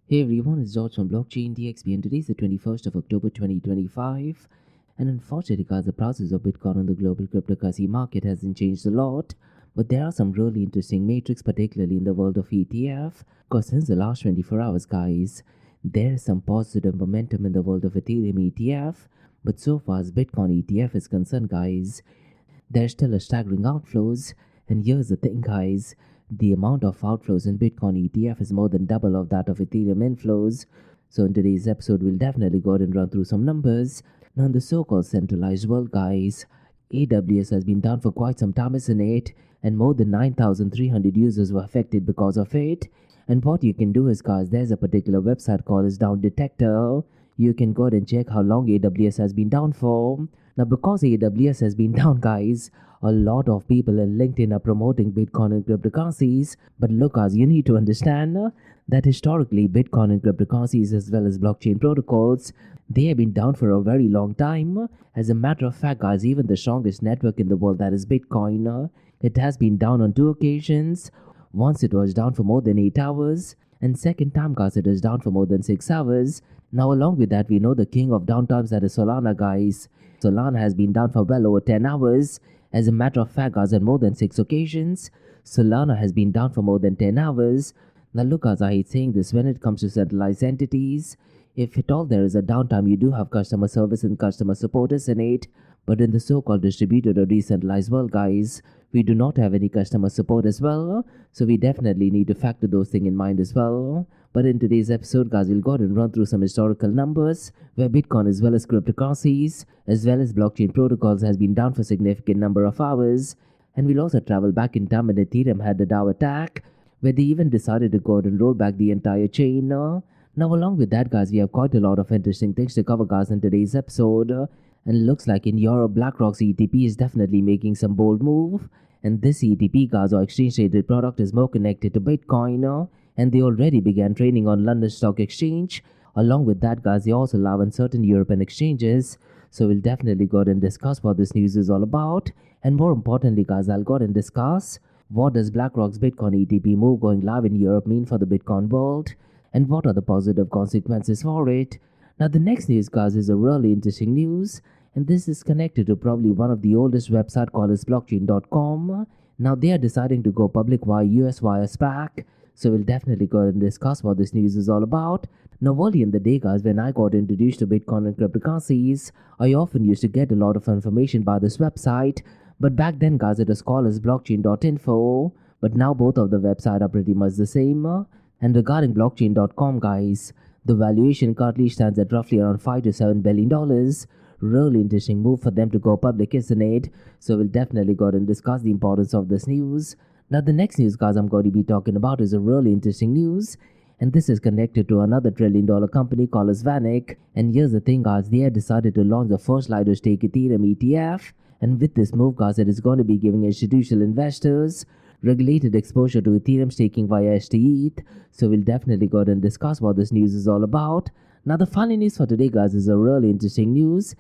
Hey everyone, it's George from Blockchain DXB and today is the 21st of October 2025. And unfortunately, guys, the prices of Bitcoin on the global cryptocurrency market hasn't changed a lot. But there are some really interesting metrics, particularly in the world of ETF. Because since the last 24 hours, guys, there is some positive momentum in the world of Ethereum ETF. But so far as Bitcoin ETF is concerned, guys, there's still a staggering outflows. And here's the thing, guys. The amount of outflows in Bitcoin ETF is more than double of that of Ethereum inflows. So in today's episode, we'll definitely go ahead and run through some numbers. Now in the so-called centralized world, guys, AWS has been down for quite some time, isn't it? And more than 9,300 users were affected because of it. And what you can do is, guys, there's a particular website called as Down Detector. You can go ahead and check how long AWS has been down for. Now, because AWS has been down, guys, a lot of people in LinkedIn are promoting Bitcoin and cryptocurrencies. But look, guys, you need to understand that historically, Bitcoin and cryptocurrencies, as well as blockchain protocols, they have been down for a very long time. As a matter of fact, guys, even the strongest network in the world, that is Bitcoin, it has been down on two occasions. Once it was down for more than 8 hours, and second time, guys, it is down for more than 6 hours. Now, along with that, we know the king of downtimes, that is Solana, guys. Solana has been down for well over 10 hours. As a matter of fact, guys, on more than 6 occasions, Solana has been down for more than 10 hours. Now, look, guys, I hate saying this when it comes to centralized entities. If at all there is a downtime, you do have customer service and customer support, isn't it? But in the so-called distributed or decentralized world, guys, we do not have any customer support as well. So we definitely need to factor those things in mind as well. But in today's episode, guys, we'll go ahead and run through some historical numbers where Bitcoin as well as cryptocurrencies as well as blockchain protocols has been down for a significant number of hours. And we'll also travel back in time when Ethereum had the DAO attack where they even decided to go ahead and roll back the entire chain. Now, along with that, guys, we have quite a lot of interesting things to cover, guys, in today's episode. And looks like in Europe, BlackRock's ETP is definitely making some bold move. And this ETP, guys, or exchange-traded product, is more connected to Bitcoin. And they already began trading on London Stock Exchange. Along with that, guys, they also allow on certain European exchanges. So we'll definitely go ahead and discuss what this news is all about. And more importantly, guys, I'll go ahead and discuss what does BlackRock's Bitcoin ETP move going live in Europe mean for the Bitcoin world, and what are the positive consequences for it. Now, the next news, guys, is a really interesting news, and this is connected to probably one of the oldest websites called as blockchain.com. Now, they are deciding to go public via US via SPAC. So we'll definitely go ahead and discuss what this news is all about. Now, early in the day, guys, when I got introduced to Bitcoin and cryptocurrencies, I often used to get a lot of information by this website. But back then, guys, it was called as blockchain.info. But now both of the websites are pretty much the same. And regarding blockchain.com, guys, the valuation currently stands at roughly around $5 to $7 billion. Really interesting move for them to go public, isn't it? So we'll definitely go ahead and discuss the importance of this news. Now, the next news, guys, I'm going to be talking about is a really interesting news. And this is connected to another trillion-dollar company called as VanEck. And here's the thing, guys, they have decided to launch the first Lido stake Ethereum ETF. And with this move, guys, it is going to be giving institutional investors regulated exposure to Ethereum staking via HTETH. So we'll definitely go ahead and discuss what this news is all about. Now, the funny news for today, guys, is a really interesting news.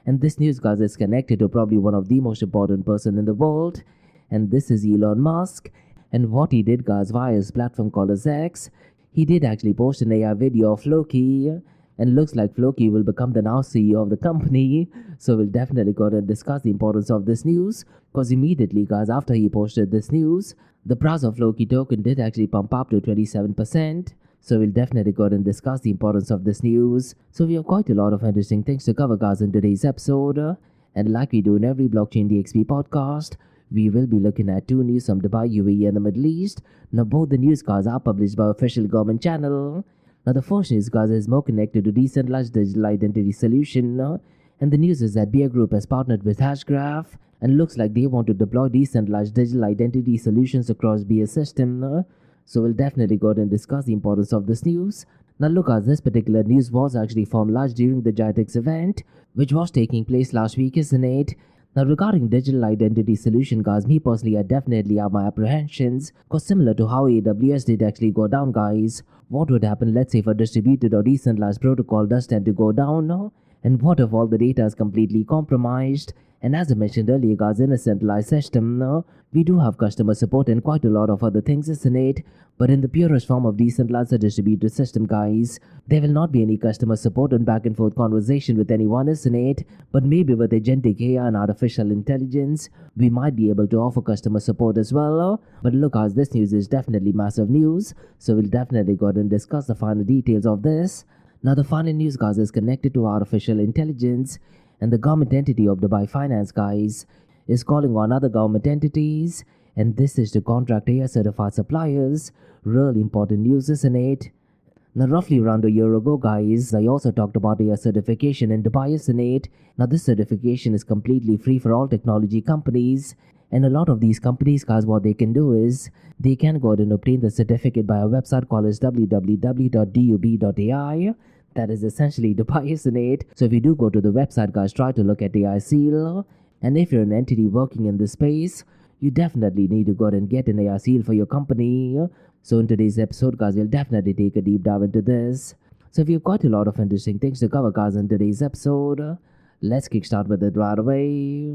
And this news, guys, is connected to probably one of the most important person in the world. And this is Elon Musk. And what he did, guys, via his platform called as X, he did actually post an AI video of Loki. And looks like Loki will become the now CEO of the company. So we'll definitely go ahead and discuss the importance of this news. Because immediately, guys, after he posted this news, the price of Loki token did actually pump up to 27%. So we'll definitely go ahead and discuss the importance of this news. So we have quite a lot of interesting things to cover, guys, in today's episode. And like we do in every Blockchain DXB podcast, we will be looking at two news from Dubai, UAE and the Middle East. Now, both the news, guys, are published by official government channel. Now, the first news, guys, is more connected to decentralized digital identity solution. And the news is that Bear Group has partnered with Hashgraph and looks like they want to deploy decentralized digital identity solutions across Bear system. So we'll definitely go ahead and discuss the importance of this news. Now, look, guys, this particular news was actually formalized during the GITEX event, which was taking place last week, isn't it? Now, regarding digital identity solution, guys, me personally, I definitely have my apprehensions. Because similar to how AWS did actually go down, guys, what would happen, let's say, if a distributed or decentralized protocol does tend to go down, And what if all the data is completely compromised? And as I mentioned earlier, guys, in a centralized system, we do have customer support and quite a lot of other things, isn't it? But in the purest form of decentralized or distributed system, guys, there will not be any customer support and back and forth conversation with anyone, isn't it? But maybe with agentic AI and artificial intelligence, we might be able to offer customer support as well. But look, guys, this news is definitely massive news, so we'll definitely go ahead and discuss the final details of this. Now, the final news, guys, is connected to artificial intelligence, and the government entity of Dubai Finance, guys, is calling on other government entities, and this is to contract AI certified suppliers. Really important news, isn't it? Now, roughly around a year ago, guys, I also talked about AI certification in Dubai, isn't it? Now, this certification is completely free for all technology companies, and a lot of these companies, guys, what they can do is they can go ahead and obtain the certificate by a website called as www.dub.ai. That is essentially Dubai, isn't it? So if you do go to the website, guys, try to look at AI seal. And if you're an entity working in this space, you definitely need to go ahead and get an AI seal for your company. So in today's episode, guys, we'll definitely take a deep dive into this. So if you've got a lot of interesting things to cover, guys, in today's episode, let's kickstart with it right away.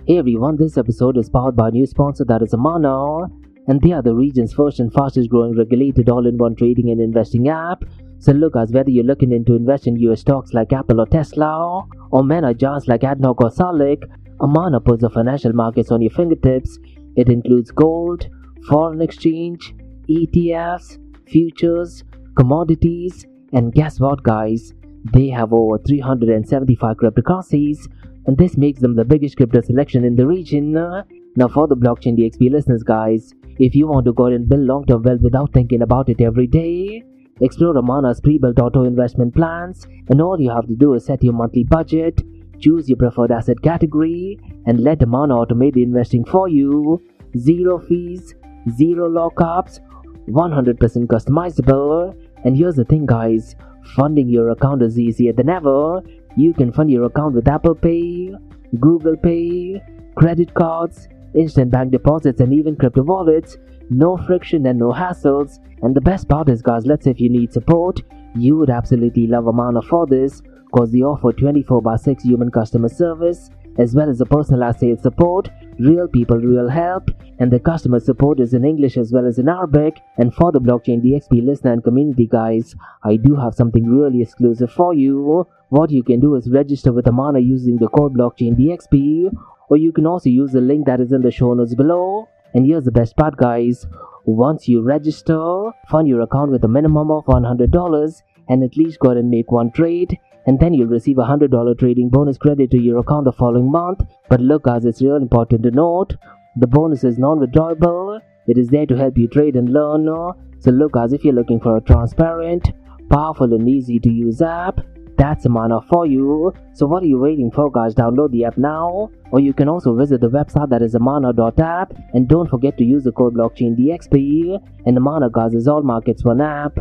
Hey everyone, this episode is powered by a new sponsor, that is Amana. And they are the region's first and fastest growing regulated all-in-one trading and investing app. So look, guys, whether you're looking into invest in US stocks like Apple or Tesla, or mega giants like ADNOC or Salik, Amana puts the financial markets on your fingertips. It includes gold, foreign exchange, ETFs, futures, commodities, and guess what, guys? They have over 375 cryptocurrencies, and this makes them the biggest crypto selection in the region. Now for the Blockchain DXB listeners, guys, if you want to go ahead and build long-term wealth without thinking about it every day, explore Amana's pre-built auto investment plans, and all you have to do is set your monthly budget, choose your preferred asset category, and let Amana automate the investing for you. Zero fees, zero lockups, 100% customizable. And here's the thing, guys, funding your account is easier than ever. You can fund your account with Apple Pay, Google Pay, credit cards, instant bank deposits, and even crypto wallets. No friction and no hassles. And the best part is, guys, let's say if you need support, you would absolutely love Amana for this, because they offer 24/6 human customer service, as well as a personalized sales support, real people, real help, and the customer support is in English as well as in Arabic. And for the Blockchain DXB listener and community, guys, I do have something really exclusive for you. What you can do is register with Amana using the code Blockchain DXB, or you can also use the link that is in the show notes below. And here's the best part, guys. Once you register, fund your account with a minimum of $100 and at least go ahead and make one trade, and then you'll receive a $100 trading bonus credit to your account the following month. But look, guys, it's real important to note, the bonus is non-withdrawable. It is there to help you trade and learn. So look, guys, if you're looking for a transparent, powerful and easy to use app, that's Amana for you. So what are you waiting for, guys? Download the app now, or you can also visit the website that is amana.app, and don't forget to use the code Blockchain DXB. And Amana, guys, is all markets one app.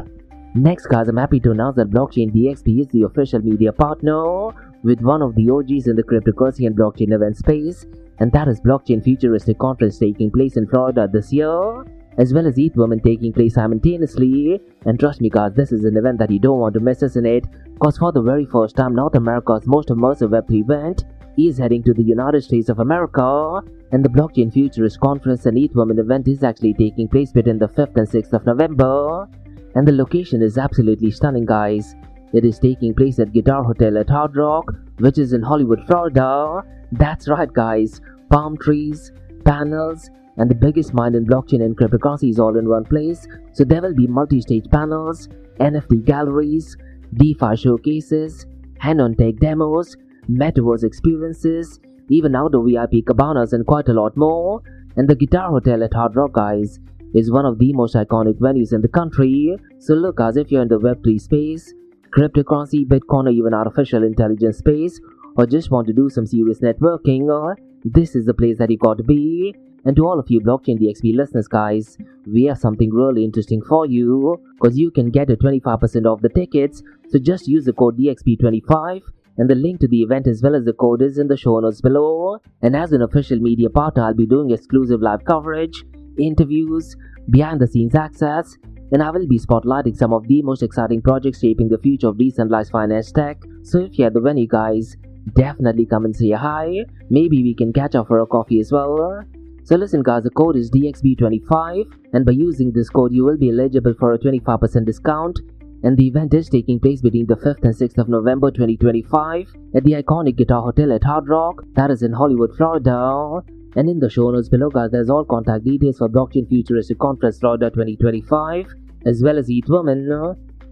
Next, guys, I'm happy to announce that Blockchain DXB is the official media partner with one of the OGs in the cryptocurrency and blockchain event space, and that is Blockchain Futuristic Conference taking place in Florida this year, as well as ETH Women taking place simultaneously. And trust me, guys, this is an event that you don't want to miss, isn't it? Because for the very first time, North America's most immersive Web3 event is heading to the United States of America, and the Blockchain Futurist Conference and ETH Women event is actually taking place between the 5th and 6th of November. And the location is absolutely stunning, guys. It is taking place at Guitar Hotel at Hard Rock, which is in Hollywood, Florida. That's right, guys. Palm trees, panels, and the biggest mind in blockchain and cryptocurrency is all in one place. So there will be multi-stage panels, NFT galleries, DeFi showcases, hand-on tech demos, metaverse experiences, even outdoor VIP cabanas, and quite a lot more. And the Guitar Hotel at Hard Rock, guys, is one of the most iconic venues in the country. So look, guys, if you're in the Web3 space, cryptocurrency, Bitcoin, or even artificial intelligence space, or just want to do some serious networking, this is the place that you got to be. And to all of you Blockchain DXB listeners, guys, we have something really interesting for you, because you can get a 25% off the tickets. So just use the code DXB25, and the link to the event as well as the code is in the show notes below. And as an official media partner, I'll be doing exclusive live coverage, interviews, behind the scenes access, and I will be spotlighting some of the most exciting projects shaping the future of decentralized finance tech. So if you're at the venue, guys, definitely come and say hi. Maybe we can catch up for a coffee as well. So listen guys, the code is DXB25, and by using this code you will be eligible for a 25% discount, and the event is taking place between the 5th and 6th of November 2025 at the iconic Guitar Hotel at Hard Rock, that is in Hollywood, Florida. And in the show notes below guys, there's all contact details for Blockchain Futuristic Conference Florida 2025 as well as Eat Women.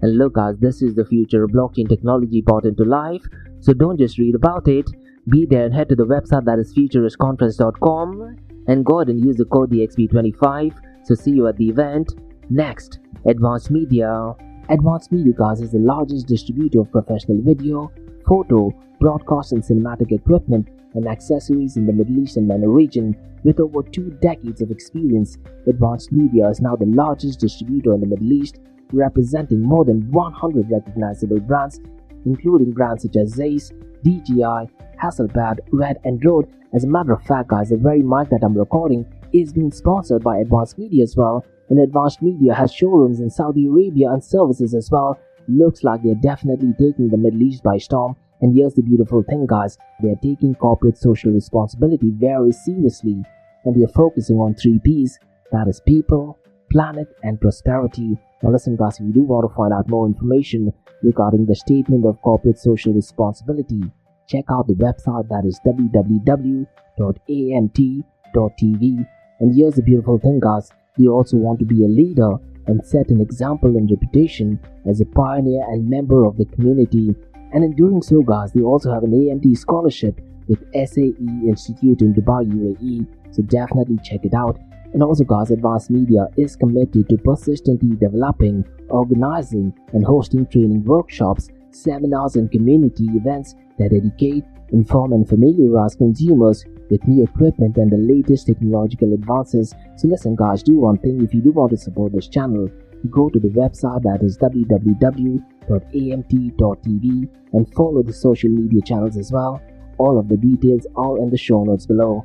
And look guys, this is the future of blockchain technology brought into life, so don't just read about it, be there and head to the website, that is futuristconference.com, and go ahead and use the code DXB25. So see you at the event. Next, Advanced Media. Advanced Media guys is the largest distributor of professional video, photo, broadcast and cinematic equipment and accessories in the Middle East and MENA region. With over 2 decades of experience, Advanced Media is now the largest distributor in the Middle East, representing more than 100 recognizable brands, including brands such as Zeiss, DJI, Hasselblad, Red and Rode. As a matter of fact guys, the very mic that I'm recording is being sponsored by Advanced Media as well, and Advanced Media has showrooms in Saudi Arabia and services as well. Looks like they're definitely taking the Middle East by storm. And here's the beautiful thing guys, they're taking corporate social responsibility very seriously, and they're focusing on 3 P's, that is people, planet and prosperity. Now listen guys, if you do want to find out more information regarding the statement of corporate social responsibility, check out the website, that is www.amt.tv. And here's the beautiful thing guys, they also want to be a leader and set an example and reputation as a pioneer and member of the community. And in doing so guys, they also have an AMT scholarship with SAE Institute in Dubai, UAE, so definitely check it out. And also guys, Advanced Media is committed to persistently developing, organizing and hosting training workshops, seminars and community events that educate, inform and familiarize consumers with new equipment and the latest technological advances. So listen guys, do one thing, if you do want to support this channel, go to the website, that is www.amt.tv, and follow the social media channels as well. All of the details are in the show notes below.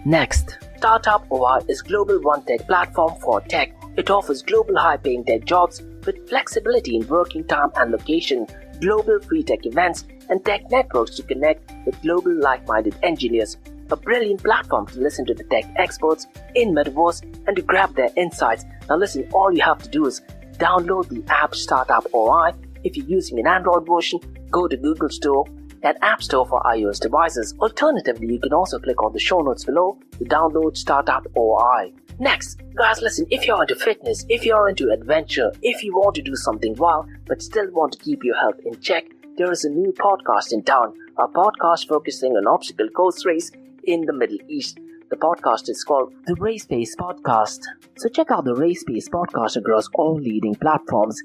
Next, Startup OI is global one-tech platform for tech. It offers global high-paying tech jobs with flexibility in working time and location, global free tech events, and tech networks to connect with global like-minded engineers. A brilliant platform to listen to the tech experts in Metaverse and to grab their insights. Now listen, all you have to do is download the app Startup OI. If you're using an Android version, go to Google Store and App Store for iOS devices. Alternatively, you can also click on the show notes below to download Startup OI. Next, guys, listen, if you're into fitness, if you're into adventure, if you want to do something wild but still want to keep your health in check, there is a new podcast in town, a podcast focusing on obstacle course race in the Middle East. The podcast is called the Race Pace Podcast. So check out the Race Pace Podcast across all leading platforms.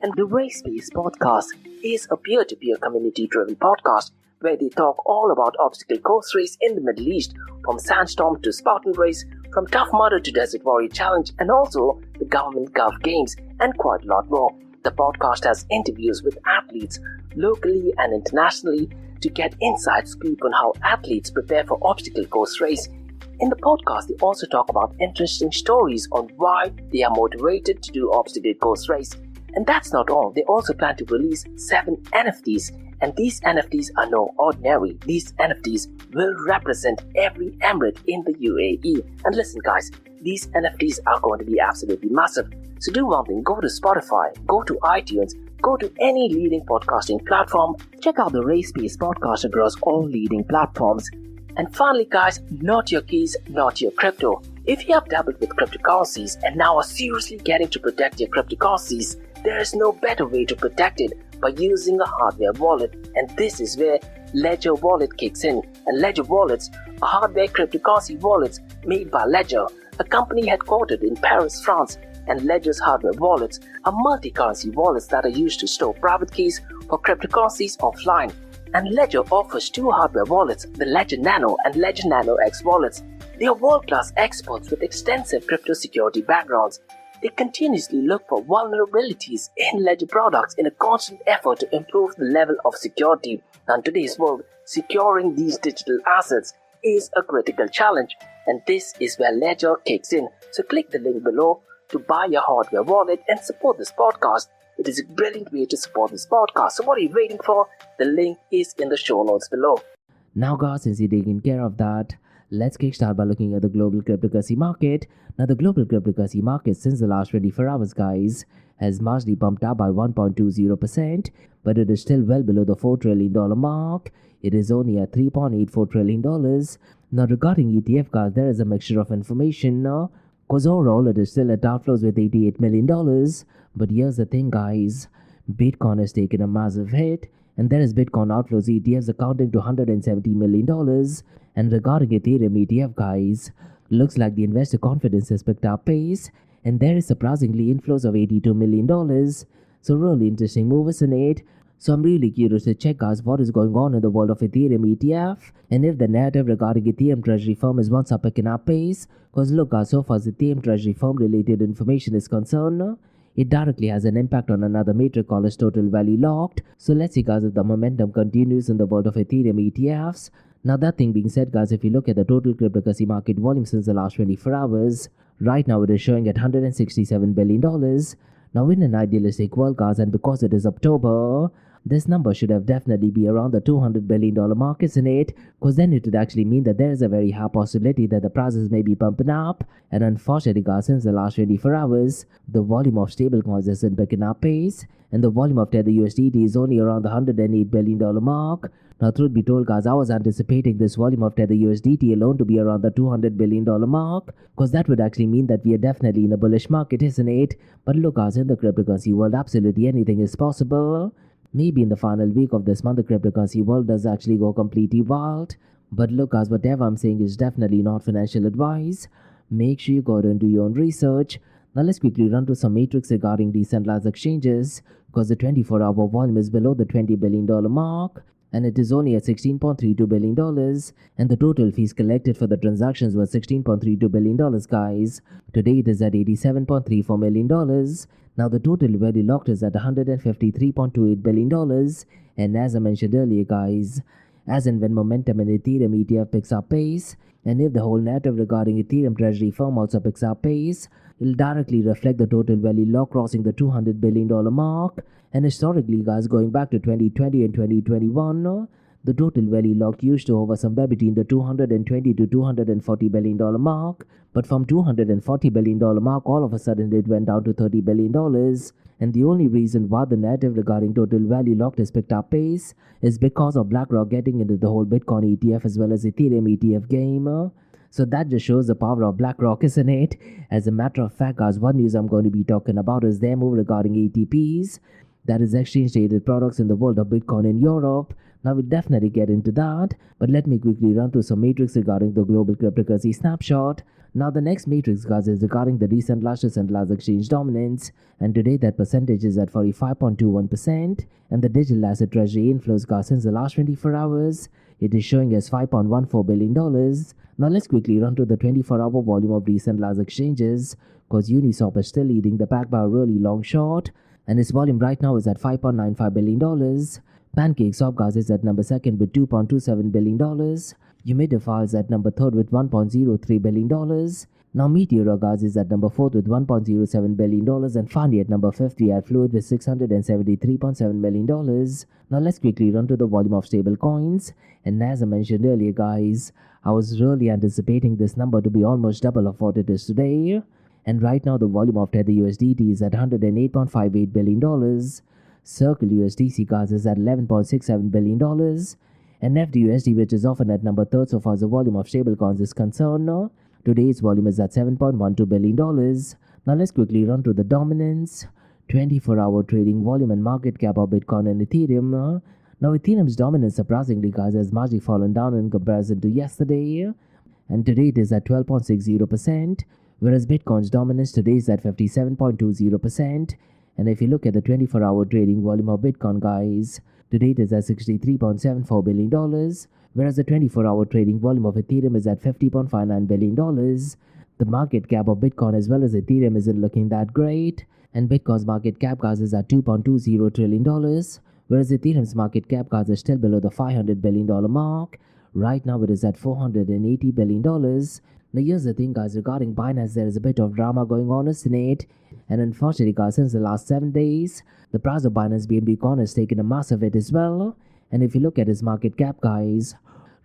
And the Race Pace Podcast is a peer-to-peer community-driven podcast where they talk all about obstacle course race in the Middle East, from Sandstorm to Spartan Race, from Tough Mudder to Desert Warrior Challenge, and also the Government Gulf Games, and quite a lot more. The podcast has interviews with athletes locally and internationally to get inside scoop on how athletes prepare for obstacle course race. In the podcast, they also talk about interesting stories on why they are motivated to do obstacle course race. And that's not all, they also plan to release 7 NFTs, and these NFTs are no ordinary. These NFTs will represent every emirate in the UAE. And listen guys, these NFTs are going to be absolutely massive. So do one thing, go to Spotify, go to iTunes, go to any leading podcasting platform, check out the Race Pace Podcast across all leading platforms. And finally guys, not your keys, not your crypto. If you have dabbled with cryptocurrencies and now are seriously getting to protect your cryptocurrencies, there is no better way to protect it by using a hardware wallet. And this is where Ledger Wallet kicks in. And Ledger Wallets are hardware cryptocurrency wallets made by Ledger, a company headquartered in Paris, France. And Ledger's hardware wallets are multi-currency wallets that are used to store private keys for cryptocurrencies offline. And Ledger offers 2 hardware wallets, the Ledger Nano and Ledger Nano X wallets. They are world-class experts with extensive crypto security backgrounds. They continuously look for vulnerabilities in Ledger products in a constant effort to improve the level of security. Now, in today's world, securing these digital assets is a critical challenge, and this is where Ledger kicks in. So click the link below to buy your hardware wallet and support this podcast. It is a brilliant way to support this podcast. So what are you waiting for? The link is in the show notes below. Now guys, since you're taking care of that, let's kickstart by looking at the global cryptocurrency market. Now the global cryptocurrency market since the last 24 hours guys has marginally bumped up by 1.20%, but it is still well below the $4 trillion mark. It is only at $3.84 trillion. Now regarding ETF guys, there is a mixture of information now, because overall it is still at outflows with $88 million. But here's the thing guys, Bitcoin has taken a massive hit, and there is Bitcoin outflows ETFs accounting to $170 million. And regarding Ethereum ETF guys, looks like the investor confidence has picked up pace, and there is surprisingly inflows of $82 million. So really interesting move, isn't it? So I'm really curious to check guys what is going on in the world of Ethereum ETF, and if the narrative regarding Ethereum treasury firm is once up picking up pace. Because look guys, so far as Ethereum treasury firm related information is concerned, it directly has an impact on another metric called as total value locked. So let's see guys if the momentum continues in the world of Ethereum ETFs. Now that thing being said guys, if you look at the total cryptocurrency market volume since the last 24 hours, right now it is showing at $167 billion. Now in an idealistic world guys, and because it is October, this number should have definitely be around the $200 billion mark, isn't it? Because then it would actually mean that there is a very high possibility that the prices may be pumping up. And unfortunately guys, since the last 24 hours, the volume of stablecoins isn't picking up pace, and the volume of Tether USDT is only around the $108 billion mark. Now truth be told guys, I was anticipating this volume of Tether USDT alone to be around the $200 billion mark, because that would actually mean that we are definitely in a bullish market, isn't it? But look guys, in the cryptocurrency world, absolutely anything is possible. Maybe in the final week of this month, the cryptocurrency world does actually go completely wild. But look guys, whatever I'm saying is definitely not financial advice. Make sure you go out and do your own research. Now let's quickly run through some metrics regarding decentralized exchanges, because the 24-hour volume is below the $20 billion mark, and it is only at $16.32 billion, and the total fees collected for the transactions were $16.32 billion guys. Today it is at $87.34 million. Now the total value locked is at $153.28 billion, and as I mentioned earlier guys, as and when momentum in Ethereum ETF picks up pace, and if the whole narrative regarding Ethereum treasury firm also picks up pace, it will directly reflect the total value lock crossing the $200 billion mark. And historically guys, going back to 2020 and 2021, the total value lock used to hover somewhere between the $220 to $240 billion mark, but from $240 billion mark, all of a sudden it went down to $30 billion. And the only reason why the narrative regarding total value locked has picked up pace is because of BlackRock getting into the whole Bitcoin ETF as well as Ethereum ETF game. So that just shows the power of BlackRock, isn't it? As a matter of fact guys, one news I'm going to be talking about is their move regarding ETPs, that is exchange traded products in the world of Bitcoin in Europe. Now we'll definitely get into that, but let me quickly run through some metrics regarding the global cryptocurrency snapshot. Now the next matrix guys is regarding the decentralized exchange dominance, and today that percentage is at 45.21%, and the digital asset treasury inflows guys since the last 24 hours, it is showing as $5.14 billion. Now let's quickly run through the 24-hour volume of decentralized exchanges, because Uniswap is still leading the pack by a really long shot, and its volume right now is at $5.95 billion. PancakeSwap guys is at number second with $2.27 billion. Humidify is at number third with $1.03 billion. Now Meteor guys is at number fourth with $1.07 billion, and finally at number fifth we had Fluid with $673.7 million. Now let's quickly run to the volume of stable coins, and as I mentioned earlier guys, I was really anticipating this number to be almost double of what it is today. And right now the volume of Tether USDT is at $108.58 billion. Circle USDC guys is at $11.67 billion. And FDUSD, which is often at number third so far as the volume of stablecoins is concerned, today's volume is at $7.12 billion. Now let's quickly run through the dominance, 24-hour trading volume and market cap of Bitcoin and Ethereum. Now Ethereum's dominance surprisingly guys has marginally fallen down in comparison to yesterday, and today it is at 12.60%. Whereas Bitcoin's dominance today is at 57.20%. And if you look at the 24-hour trading volume of Bitcoin guys, today it is at $63.74 billion, whereas the 24-hour trading volume of Ethereum is at $50.59 billion. The market cap of Bitcoin as well as Ethereum isn't looking that great, and Bitcoin's market cap guys is at $2.20 trillion, whereas Ethereum's market cap guys is still below the $500 billion mark. Right now it is at $480 billion. Now here's the thing guys, regarding Binance there is a bit of drama going on, isn't it? And unfortunately guys, since the last 7 days, the price of Binance BNB coin has taken a massive hit as well. And if you look at its market cap guys,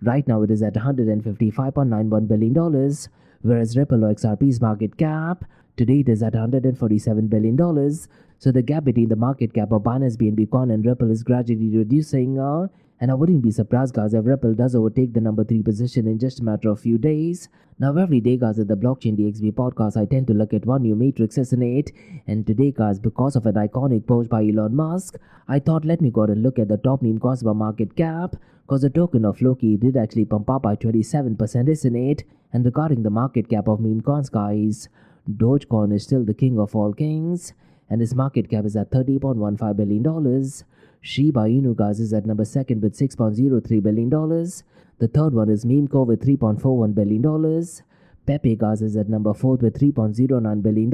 right now it is at $155.91 billion, whereas Ripple or XRP's market cap today it is at $147 billion. So the gap between the market cap of Binance BNB coin and Ripple is gradually reducing. And I wouldn't be surprised guys if Ripple does overtake the number 3 position in just a matter of few days. Now every day guys at the Blockchain DXB podcast I tend to look at one new matrix, isn't it? And today guys, because of an iconic post by Elon Musk, I thought let me go and look at the top meme coins by market cap, cause the token of Loki did actually pump up by 27%, isn't it? And regarding the market cap of meme coins guys, Dogecoin is still the king of all kings, and its market cap is at $30.15 billion. Shiba Inu guys is at number 2nd with $6.03 billion. The third one is Memeco with $3.41 billion. Pepe guys is at number 4th with $3.09 billion.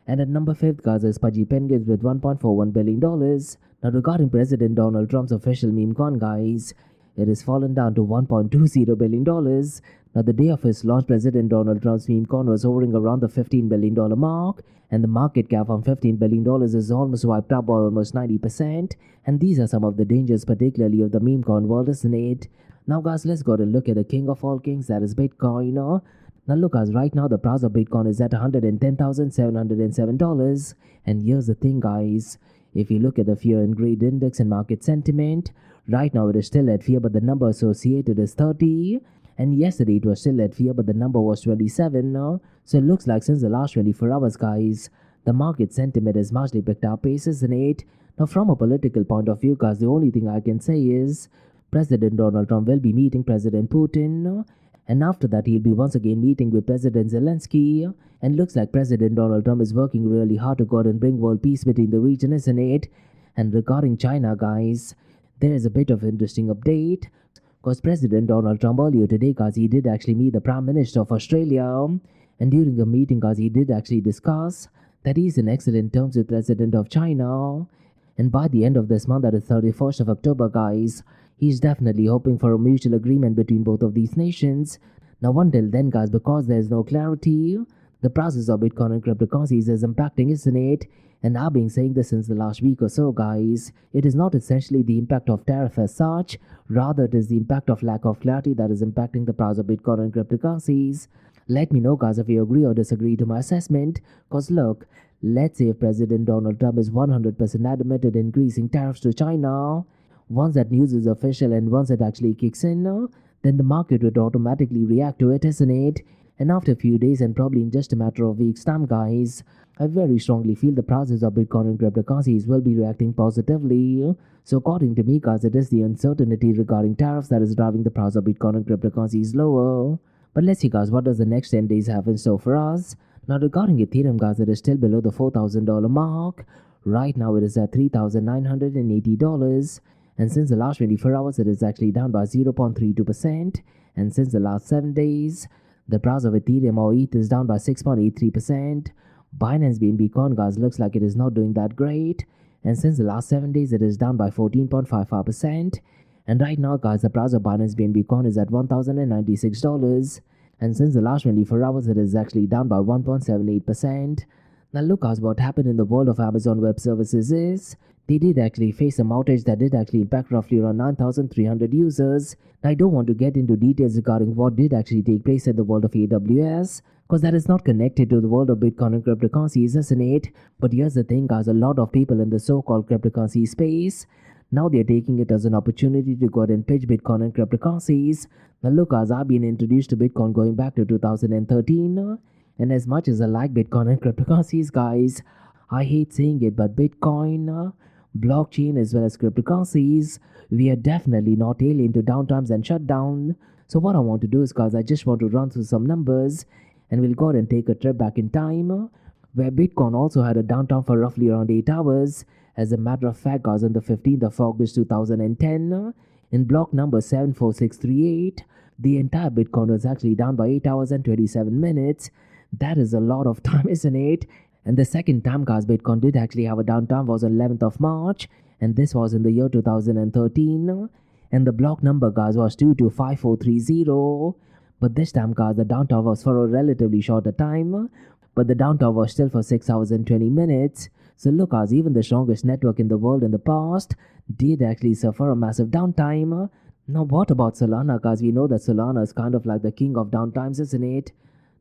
And at number 5th guys is Pudgy Penguins with $1.41 billion. Now regarding President Donald Trump's official meme coin guys, it has fallen down to $1.20 billion. Now the day of his launch, President Donald Trump's meme coin was hovering around the $15 billion mark, and the market cap on $15 billion is almost wiped out by almost 90%. And these are some of the dangers particularly of the meme coin world, isn't it? Now guys, let's go and look at the king of all kings, that is Bitcoin. Now look guys, right now the price of Bitcoin is at $110,707. And here's the thing guys, if you look at the fear and greed index and market sentiment, right now it is still at fear but the number associated is 30. And yesterday it was still at fear but the number was 27. So it looks like since the last 24 hours guys, the market sentiment has largely picked up pace, isn't it? Now from a political point of view guys, the only thing I can say is President Donald Trump will be meeting President Putin, and after that he'll be once again meeting with President Zelensky, and looks like President Donald Trump is working really hard to go out and bring world peace between the region, isn't it? And regarding China guys, there is a bit of interesting update, because President Donald Trump earlier today guys, he did actually meet the Prime Minister of Australia, and during the meeting guys, he did actually discuss that he's in excellent terms with President of China, and by the end of this month, that is 31st of October guys, he's definitely hoping for a mutual agreement between both of these nations. Now until then guys, because there's no clarity, the prices of Bitcoin and cryptocurrencies is impacting, isn't it? And I've been saying this since the last week or so guys, it is not essentially the impact of tariff as such, rather it is the impact of lack of clarity that is impacting the price of Bitcoin and cryptocurrencies. Let me know guys if you agree or disagree to my assessment, cause look, let's say if President Donald Trump is 100% adamant in increasing tariffs to China, once that news is official and once it actually kicks in, then the market would automatically react to it, isn't it? And after a few days and probably in just a matter of weeks time guys, I very strongly feel the prices of Bitcoin and cryptocurrencies will be reacting positively. So according to me guys, it is the uncertainty regarding tariffs that is driving the price of Bitcoin and cryptocurrencies lower. But let's see guys, what does the next 10 days have in store for us? Now regarding Ethereum guys, it is still below the $4,000 mark. Right now it is at $3,980. And since the last 24 hours, it is actually down by 0.32%. And since the last 7 days, the price of Ethereum or ETH is down by 6.83%. Binance BNB coin guys looks like it is not doing that great. And since the last 7 days, it is down by 14.55%. And right now guys, the price of Binance BNB coin is at $1,096. And since the last 24 hours, it is actually down by 1.78%. Now look guys, what happened in the world of Amazon Web Services is, they did actually face some outage that did actually impact roughly around 9,300 users. Now I don't want to get into details regarding what did actually take place in the world of AWS, because that is not connected to the world of Bitcoin and cryptocurrencies, isn't it? But here's the thing guys, a lot of people in the so-called cryptocurrency space, now they're taking it as an opportunity to go ahead and pitch Bitcoin and cryptocurrencies. Now look guys, I've been introduced to Bitcoin going back to 2013, and as much as I like Bitcoin and cryptocurrencies guys, I hate saying it, but Bitcoin, blockchain as well as cryptocurrencies, we are definitely not alien to downtimes and shutdown. So what I want to do is guys, I just want to run through some numbers and we'll go ahead and take a trip back in time where Bitcoin also had a downtime for roughly around 8 hours. As a matter of fact guys, on the 15th of August 2010, in block number 74638, the entire Bitcoin was actually down by 8 hours and 27 minutes. That is a lot of time, isn't it? And the second time guys, Bitcoin did actually have a downtime was on 11th of March, and this was in the year 2013. And the block number guys was 225430. But this time, guys, the downtime was for a relatively shorter time, but the downtime was still for 6 hours and 20 minutes. So look, guys, even the strongest network in the world in the past did actually suffer a massive downtime. Now, what about Solana, guys? We know that Solana is kind of like the king of downtimes, isn't it?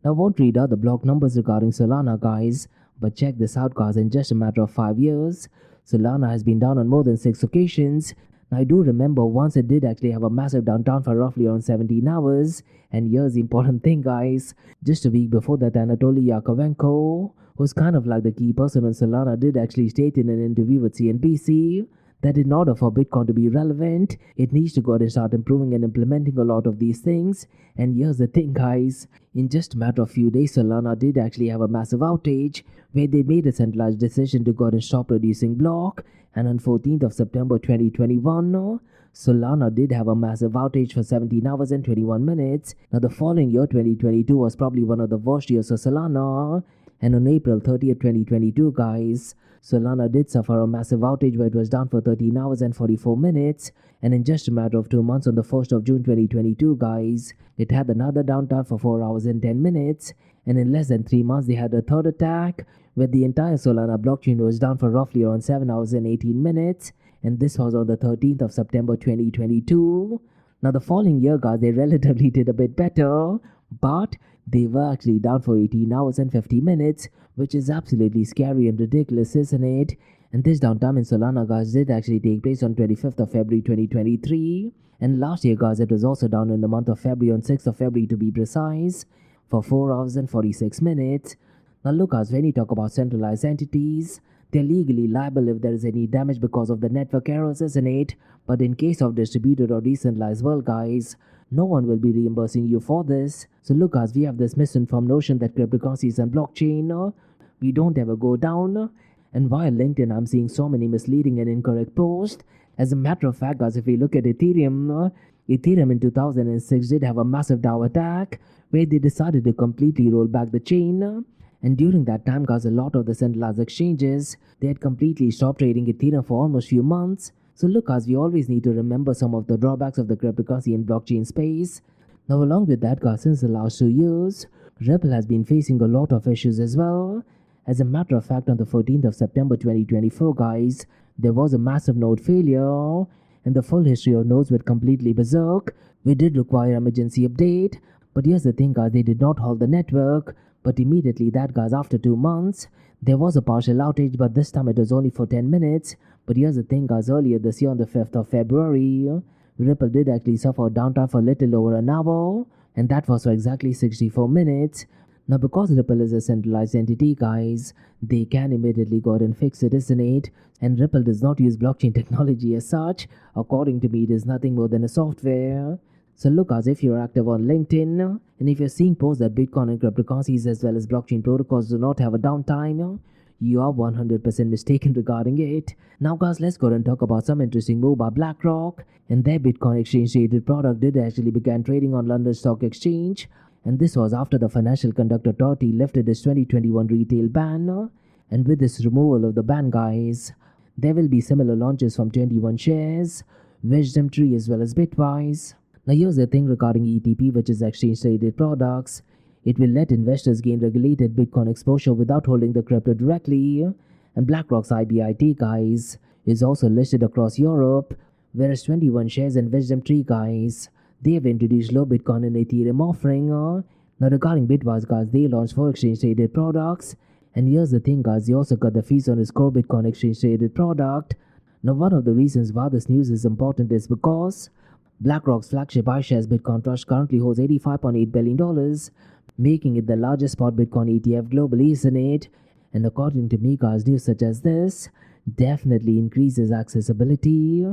Now, I won't read out the block numbers regarding Solana, guys, but check this out, guys. In just a matter of 5 years, Solana has been down on more than 6 occasions. Now, I do remember once it did actually have a massive downtown for roughly around 17 hours. And here's the important thing, guys. Just a week before that, Anatoly Yakovenko, who's kind of like the key person on Solana, did actually state in an interview with CNBC that in order for Bitcoin to be relevant, it needs to go out and start improving and implementing a lot of these things. And here's the thing, guys. In just a matter of few days, Solana did actually have a massive outage where they made a centralized decision to go out and stop producing block. And on 14th of September 2021, Solana did have a massive outage for 17 hours and 21 minutes. Now, the following year, 2022, was probably one of the worst years for Solana. And on April 30th, 2022, guys, Solana did suffer a massive outage where it was down for 13 hours and 44 minutes. And in just a matter of 2 months, on the 1st of June 2022, guys, it had another downtime for 4 hours and 10 minutes. And in less than 3 months, they had a third attack where the entire Solana blockchain was down for roughly around 7 hours and 18 minutes. And this was on the 13th of September 2022. Now, the following year, guys, they relatively did a bit better, but they were actually down for 18 hours and 50 minutes, which is absolutely scary and ridiculous, isn't it? And this downtime in Solana, guys, did actually take place on 25th of February 2023. And last year, guys, it was also down in the month of February, on 6th of February to be precise, for 4 hours and 46 minutes. Now look, guys, when you talk about centralized entities, they're legally liable if there is any damage because of the network errors, isn't it? But in case of distributed or decentralized world, guys, no one will be reimbursing you for this. So look, guys, we have this misinformed notion that cryptocurrencies and blockchain, we don't ever go down. And via LinkedIn, I'm seeing so many misleading and incorrect posts. As a matter of fact, guys, if we look at Ethereum, Ethereum in 2006 did have a massive DAO attack where they decided to completely roll back the chain. And during that time, guys, a lot of the centralized exchanges, they had completely stopped trading Ethereum for almost few months. So look, guys, we always need to remember some of the drawbacks of the cryptocurrency and blockchain space. Now, along with that, guys, since the last 2 years, Ripple has been facing a lot of issues as well. As a matter of fact, on the 14th of September 2024, guys, there was a massive node failure, and the full history of nodes went completely berserk. We did require emergency update, but here's the thing, guys, they did not halt the network. But immediately that, guys, after 2 months, there was a partial outage, but this time it was only for 10 minutes. But here's the thing, guys, earlier this year on the 5th of February, Ripple did actually suffer downtime for a little over an hour, and that was for exactly 64 minutes. Now, because Ripple is a centralized entity, guys, they can immediately go ahead and fix it, isn't it? And Ripple does not use blockchain technology as such. According to me, it is nothing more than a software. So look, as if you're active on LinkedIn, and if you're seeing posts that Bitcoin and cryptocurrencies as well as blockchain protocols do not have a downtime, you are 100% mistaken regarding it. Now, guys, let's go and talk about some interesting move by BlackRock, and their Bitcoin exchange-traded product did actually begin trading on London Stock Exchange, and this was after the Financial Conduct Authority lifted its 2021 retail ban. And with this removal of the ban, guys, there will be similar launches from 21 Shares, Wisdom Tree as well as Bitwise. Now, here's the thing regarding ETP, which is exchange-traded products. It will let investors gain regulated Bitcoin exposure without holding the crypto directly. And BlackRock's IBIT, guys, is also listed across Europe, whereas 21 Shares and Wisdom Tree, guys, they have introduced low Bitcoin and Ethereum offering. Now, regarding Bitwise, guys, they launched 4 exchange-traded products. And here's the thing, guys, they also cut the fees on its core Bitcoin exchange-traded product. Now, one of the reasons why this news is important is because BlackRock's flagship iShares Bitcoin Trust currently holds $85.8 billion, making it the largest spot Bitcoin ETF globally, isn't it? And according to me, guys, news such as this definitely increases accessibility,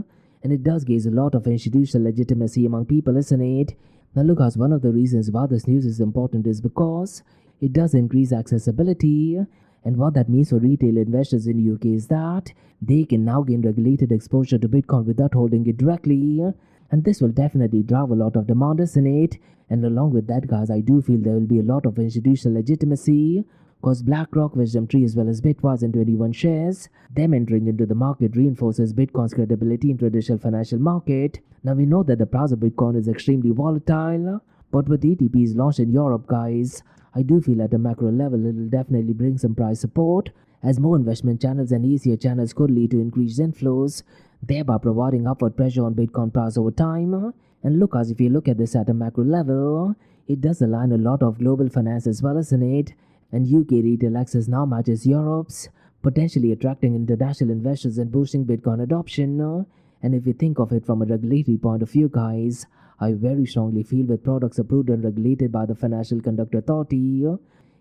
and it does gain a lot of institutional legitimacy among people, isn't it? Now look, guys, one of the reasons why this news is important is because it does increase accessibility, and what that means for retail investors in the UK is that they can now gain regulated exposure to Bitcoin without holding it directly. And this will definitely drive a lot of demand, isn't it? And along with that, guys, I do feel there will be a lot of institutional legitimacy, because BlackRock, Wisdom Tree as well as Bitwise and 21 Shares, them entering into the market reinforces Bitcoin's credibility in traditional financial market. Now, we know that the price of Bitcoin is extremely volatile, But with ETPs launched in Europe, guys, I do feel at a macro level it will definitely bring some price support, as more investment channels and easier channels could lead to increased inflows, thereby providing upward pressure on Bitcoin price over time. And look, as if you look at this at a macro level, it does align a lot of global finance as well as in it, and UK retail access now matches Europe's, potentially attracting international investors and boosting Bitcoin adoption. And if you think of it from a regulatory point of view, guys, I very strongly feel with products approved and regulated by the Financial Conduct Authority,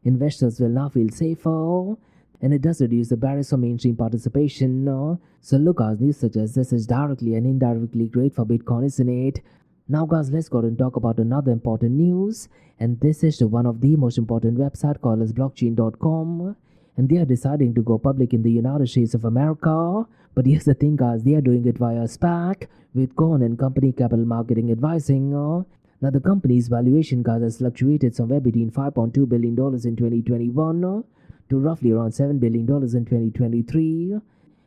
investors will now feel safer, and it does reduce the barriers for mainstream participation. So look, guys, news such as this is directly and indirectly great for Bitcoin, isn't it? Now, guys, let's go and talk about another important news, and this is to one of the most important website called as blockchain.com, and they are deciding to go public in the United States of America. But here's the thing, guys, they are doing it via SPAC with Cohen and Company Capital Marketing Advising. Now, the company's valuation, guys, has fluctuated somewhere between $5.2 billion in 2021 to roughly around $7 billion in 2023.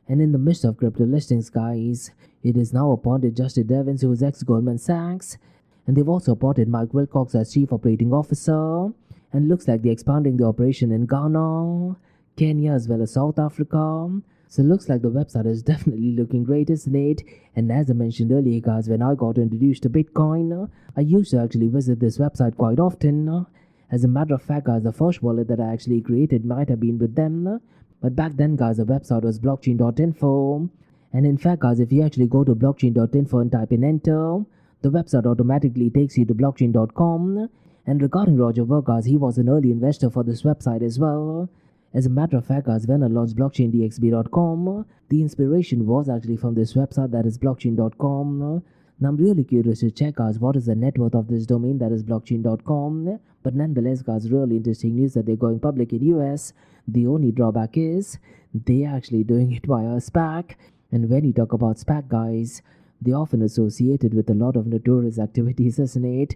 And in the midst of crypto listings, guys, it is now appointed Justin Devins, who is ex-Goldman Sachs, and they've also appointed Mike Wilcox as Chief Operating Officer, and looks like they're expanding the operation in Ghana, Kenya as well as South Africa. So it looks like the website is definitely looking great, isn't it? And as I mentioned earlier, guys, when I got introduced to Bitcoin, I used to actually visit this website quite often. As a matter of fact, guys, the first wallet that I actually created might have been with them. But back then, guys, the website was blockchain.info. And in fact, guys, if you actually go to blockchain.info and type in enter, the website automatically takes you to blockchain.com. And regarding Roger Ver, guys, he was an early investor for this website as well. As a matter of fact, guys, when I launched blockchaindxb.com, the inspiration was actually from this website, that is blockchain.com. Now, I'm really curious to check, guys, what is the net worth of this domain, that is blockchain.com. But nonetheless, guys, really interesting news that they're going public in US. The only drawback is they're actually doing it via a SPAC. And when you talk about SPAC, guys, they're often associated with a lot of notorious activities, isn't it?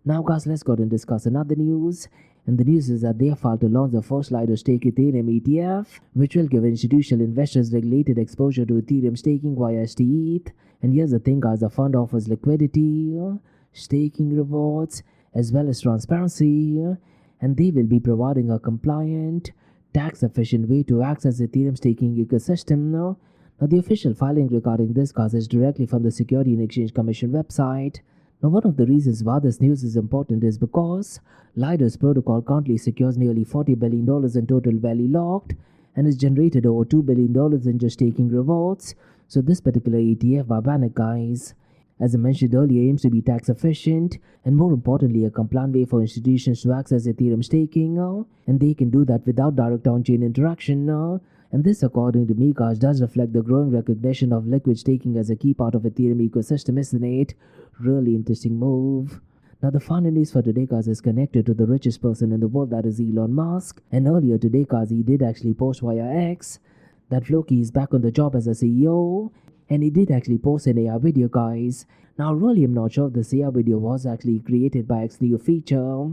Now, guys, let's go and discuss another news. And the news is that they have filed to launch the first Lido Stake Ethereum ETF, which will give institutional investors regulated exposure to Ethereum staking via STETH. And here's the thing, guys, the fund offers liquidity, staking rewards, as well as transparency, and they will be providing a compliant, tax-efficient way to access Ethereum staking ecosystem. Now, the official filing regarding this, guys, is directly from the Security and Exchange Commission website. Now, one of the reasons why this news is important is because Lido's protocol currently secures nearly $40 billion in total value locked and has generated over $2 billion in just staking rewards. So this particular ETF by Bannock, guys, as I mentioned earlier, aims to be tax efficient and more importantly a compliant way for institutions to access Ethereum staking, and they can do that without direct on-chain interaction. And this, according to me, guys, does reflect the growing recognition of liquid staking as a key part of Ethereum ecosystem, isn't it? Really interesting move. Now, the final news for today, guys, is connected to the richest person in the world, that is Elon Musk. And earlier today, guys, he did actually post via X that Floki is back on the job as a CEO. And he did actually post an AI video, guys. Now, really, I'm not sure if this AI video was actually created by X's new feature.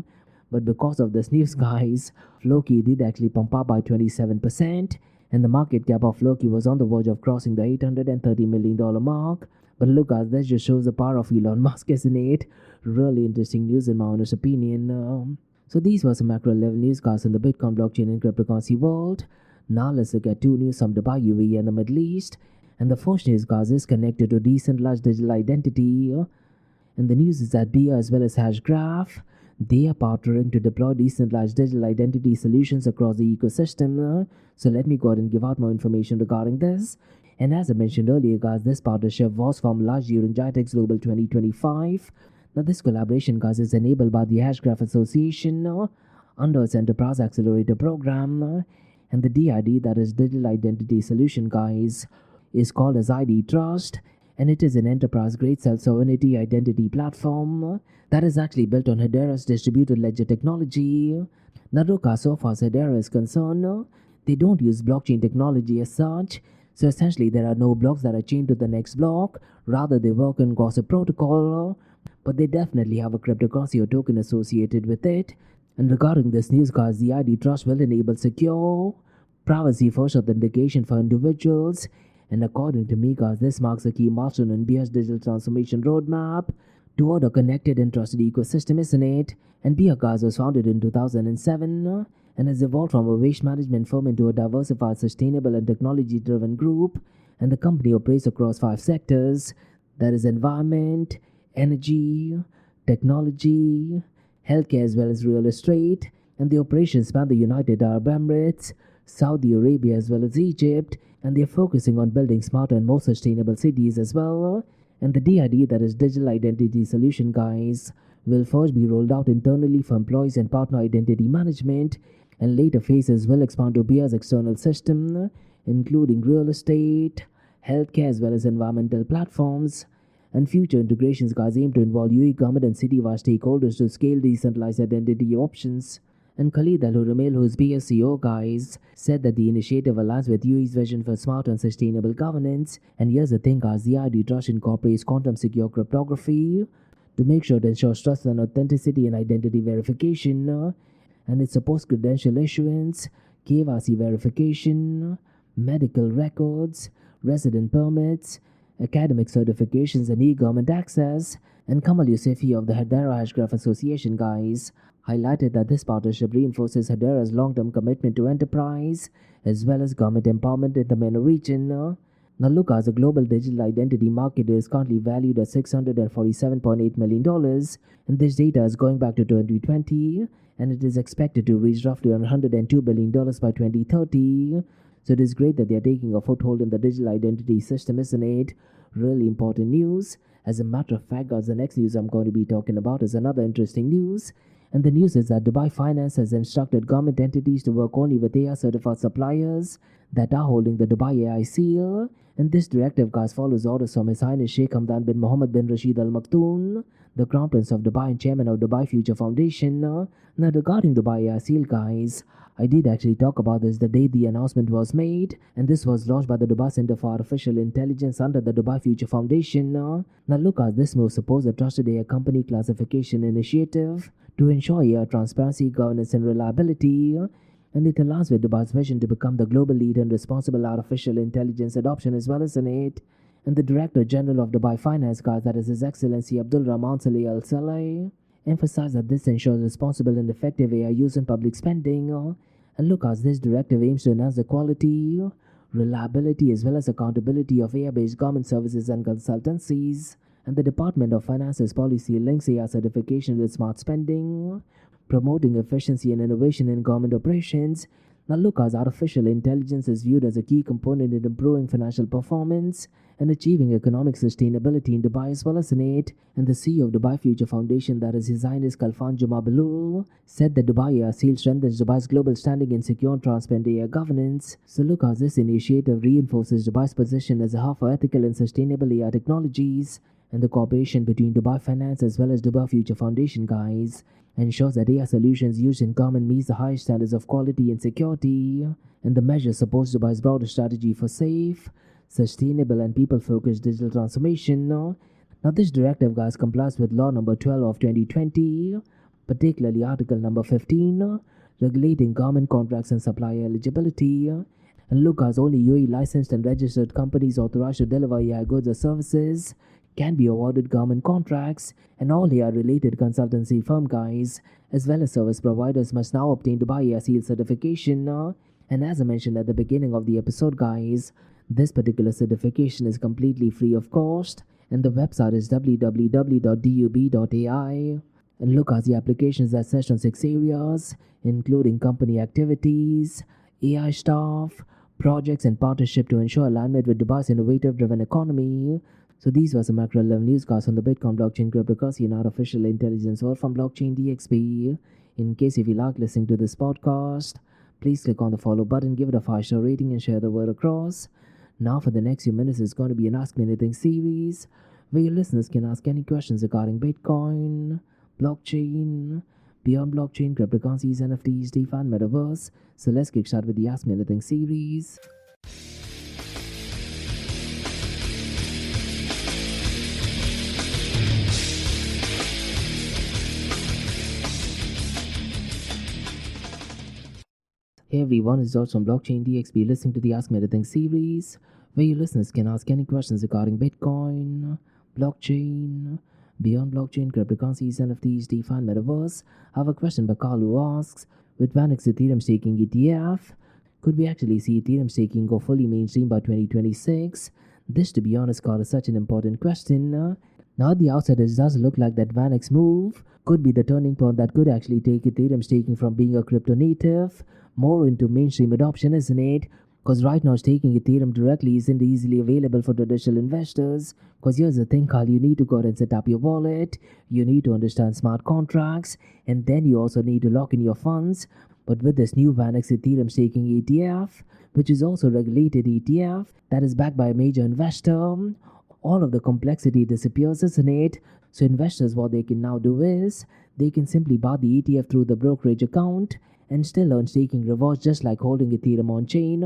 But because of this news, guys, Floki did actually pump up by 27%. And the market cap of Floki was on the verge of crossing the $830 million mark. But look, guys, that just shows the power of Elon Musk, isn't it? Really interesting news in my honest opinion. So these were some macro level news, guys, in the Bitcoin, blockchain and cryptocurrency world. Now let's look at two news from Dubai, UAE and the Middle East. And the first news, guys, is connected to decentralized digital identity. And the news is that BIA as well as Hashgraph, they are partnering to deploy decentralized digital identity solutions across the ecosystem. So let me go ahead and give out more information regarding this. And as I mentioned earlier, guys, this partnership was formed last during GITEX Global 2025. Now this collaboration, guys, is enabled by the Hashgraph Association under its Enterprise Accelerator program. And the DID, that is Digital Identity Solution, guys, is called as ID Trust. And it is an enterprise-grade self-sovereignty identity platform that is actually built on Hedera's distributed ledger technology. Now, look, so far as Hedera is concerned, they don't use blockchain technology as such. So essentially, there are no blocks that are chained to the next block. Rather, they work on gossip protocol. But they definitely have a cryptocurrency or token associated with it. And regarding this news, guys, the ID Trust will enable secure, privacy-first authentication for individuals. And according to me, guys, this marks a key milestone in BIA's digital transformation roadmap toward a connected and trusted ecosystem, isn't it? And BlackRock's was founded in 2007 and has evolved from a waste management firm into a diversified, sustainable, and technology-driven group. And the company operates across 5 sectors: that is environment, energy, technology, healthcare, as well as real estate. And the operations span the United Arab Emirates, Saudi Arabia, as well as Egypt. And they're focusing on building smarter and more sustainable cities as well. And the DID, that is Digital Identity Solution, guys, will first be rolled out internally for employees and partner identity management, and later phases will expand to BIA's external system, including real estate, healthcare, as well as environmental platforms. And future integrations, guys, aim to involve UAE government and city-wide stakeholders to scale decentralized identity options. And Khalid Al-Huramail, who's BIA's CEO, guys, said that the initiative aligns with UAE's vision for smart and sustainable governance. And here's the thing, guys, the ID Trust incorporates quantum-secure cryptography to make sure it ensures trust and authenticity and identity verification. And it supports credential issuance, KYC verification, medical records, resident permits, academic certifications, and e-government access. And Kamal Yousefi of the Hadera Hashgraph Association, guys, highlighted that this partnership reinforces Hadera's long-term commitment to enterprise as well as government empowerment in the MENA region. Now look, as the global digital identity market is currently valued at $647.8 million, and this data is going back to 2020, and it is expected to reach roughly $102 billion by 2030. So it is great that they are taking a foothold in the digital identity system, isn't it? Really important news. As a matter of fact, guys, the next news I'm going to be talking about is another interesting news. And the news is that Dubai Finance has instructed government entities to work only with AI certified suppliers that are holding the Dubai AI seal. And this directive, guys, follows orders from His Highness Sheikh Hamdan bin Mohammed bin Rashid Al Maktoum, the Crown Prince of Dubai and Chairman of Dubai Future Foundation. Now, regarding Dubai AI seal, guys, I did actually talk about this the day the announcement was made, and this was launched by the Dubai Center for Artificial Intelligence under the Dubai Future Foundation. Now look, as this move supports a trusted AI company classification initiative to ensure AI transparency, governance, and reliability, and it aligns with Dubai's vision to become the global leader in responsible artificial intelligence adoption as well as in it. And the Director General of Dubai Finance, guys, that is His Excellency Abdul Rahman Saleh Al Saleh, emphasized that this ensures responsible and effective AI use in public spending. And look, as this directive aims to enhance the quality, reliability, as well as accountability of AI-based government services and consultancies. And the Department of Finance's policy links AI certification with smart spending, promoting efficiency and innovation in government operations. Now look, as artificial intelligence is viewed as a key component in improving financial performance and achieving economic sustainability in Dubai as well as in it. And the CEO of Dubai Future Foundation, that is His Highness Khalfan Juma Balul, said that Dubai AI Seal strengthens Dubai's global standing in secure and transparent AI governance. So look, as this initiative reinforces Dubai's position as a hub for ethical and sustainable AI technologies. And the cooperation between Dubai Finance as well as Dubai Future Foundation, guys, ensures that AI solutions used in government meets the highest standards of quality and security. And the measure supports Dubai's broader strategy for safe, sustainable, and people-focused digital transformation. Now this directive, guys, complies with Law Number 12 of 2020, particularly Article Number 15, regulating government contracts and supplier eligibility. And look, guys, only UAE licensed and registered companies authorized to deliver AI goods or services can be awarded government contracts, and all AI-related consultancy firm, guys, as well as service providers must now obtain Dubai AI Seal certification. And as I mentioned at the beginning of the episode, guys, this particular certification is completely free of cost, and the website is www.dub.ai. And look, as the application is assessed on 6 areas, including company activities, AI staff, projects, and partnership to ensure alignment with Dubai's innovative-driven economy. So these were some macro level newscasts on the Bitcoin blockchain, cryptocurrency, and artificial intelligence world from Blockchain DXB. In case if you like listening to this podcast, please click on the follow button, give it a 5-star rating, and share the word across. Now for the next few minutes, it's going to be an Ask Me Anything series, where your listeners can ask any questions regarding Bitcoin, blockchain, beyond blockchain, cryptocurrencies, NFTs, DeFi, and Metaverse. So let's kick start with the Ask Me Anything series. Hey everyone, it's George from Blockchain DXB listening to the Ask Me Anything series, where your listeners can ask any questions regarding Bitcoin, blockchain, Beyond blockchain, cryptocurrencies, NFTs, DeFi, and Metaverse, I have a question by Carl who asks, with Vanix Ethereum staking ETF, could we actually see Ethereum staking go fully mainstream by 2026? This, to be honest, Carl, is such an important question. Now, at the outset, it does look like that Vanix move could be the turning point that could actually take Ethereum staking from being a crypto native more into mainstream adoption, isn't it? Because right now, staking Ethereum directly isn't easily available for traditional investors. Because here's the thing, Carl, you need to go ahead and set up your wallet, you need to understand smart contracts, and then you also need to lock in your funds. But with this new Vanix Ethereum staking ETF, which is also a regulated ETF that is backed by a major investor, all of the complexity disappears, isn't it? So investors, what they can now do is they can simply buy the ETF through the brokerage account and still earn staking rewards just like holding Ethereum on chain.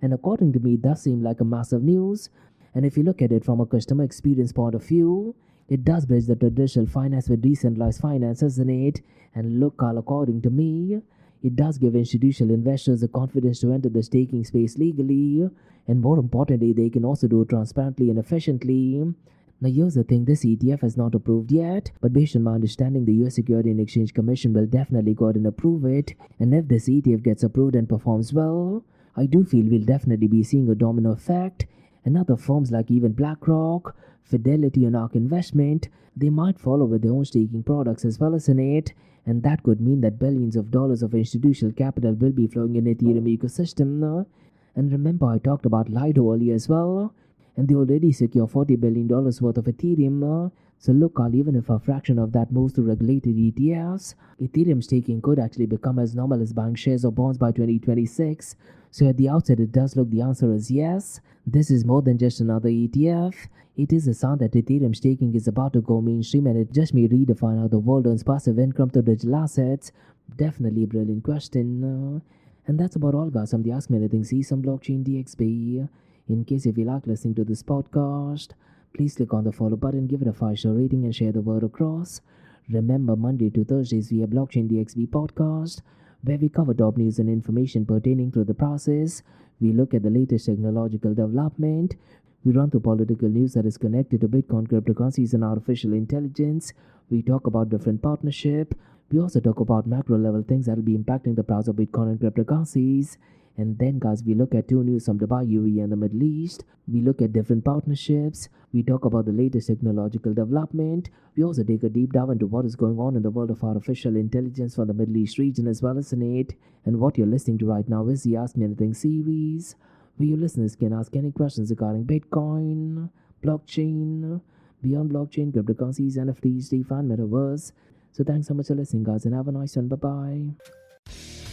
And according to me, it does seem like a massive news. And if you look at it from a customer experience point of view, it does bridge the traditional finance with decentralized finance, isn't it? And look, Carl, according to me, it does give institutional investors the confidence to enter the staking space legally, and more importantly, they can also do it transparently and efficiently. Now, here's the thing, this ETF is not approved yet, but based on my understanding, the US Security and Exchange Commission will definitely go ahead and approve it. And if this ETF gets approved and performs well, I do feel we'll definitely be seeing a domino effect, and other firms like even BlackRock, Fidelity, and ARK Investment, they might follow with their own staking products as well as in it, and that could mean that billions of dollars of institutional capital will be flowing in Ethereum ecosystem. And remember, I talked about Lido earlier as well, and they already secure $40 billion worth of Ethereum. So look, Carl, even if a fraction of that moves to regulated ETFs, Ethereum staking could actually become as normal as buying shares or bonds by 2026. So at the outset, it does look the answer is yes. This is more than just another ETF. It is a sign that Ethereum staking is about to go mainstream, and it just may redefine how the world earns passive income through digital assets. Definitely a brilliant question. And that's about all, guys, from the Ask Me Anything Season Blockchain DXB. In case if you like listening to this podcast, please click on the follow button, give it a 5-star rating, and share the word across. Remember, Monday to Thursdays we have Blockchain DXB podcast, where we cover top news and information pertaining to the process. We look at the latest technological development. We run through political news that is connected to Bitcoin, cryptocurrencies, and artificial intelligence. We talk about different partnership. We also talk about macro level things that will be impacting the price of Bitcoin and cryptocurrencies. And then, guys, we look at two news from Dubai, UAE, and the Middle East. We look at different partnerships. We talk about the latest technological development. We also take a deep dive into what is going on in the world of artificial intelligence from the Middle East region as well as in it. And what you're listening to right now is the Ask Me Anything series, where your listeners can ask any questions regarding Bitcoin, blockchain, beyond blockchain, cryptocurrencies, NFTs, DeFi, and Metaverse. So thanks so much for listening, guys, and have a nice one. Bye-bye.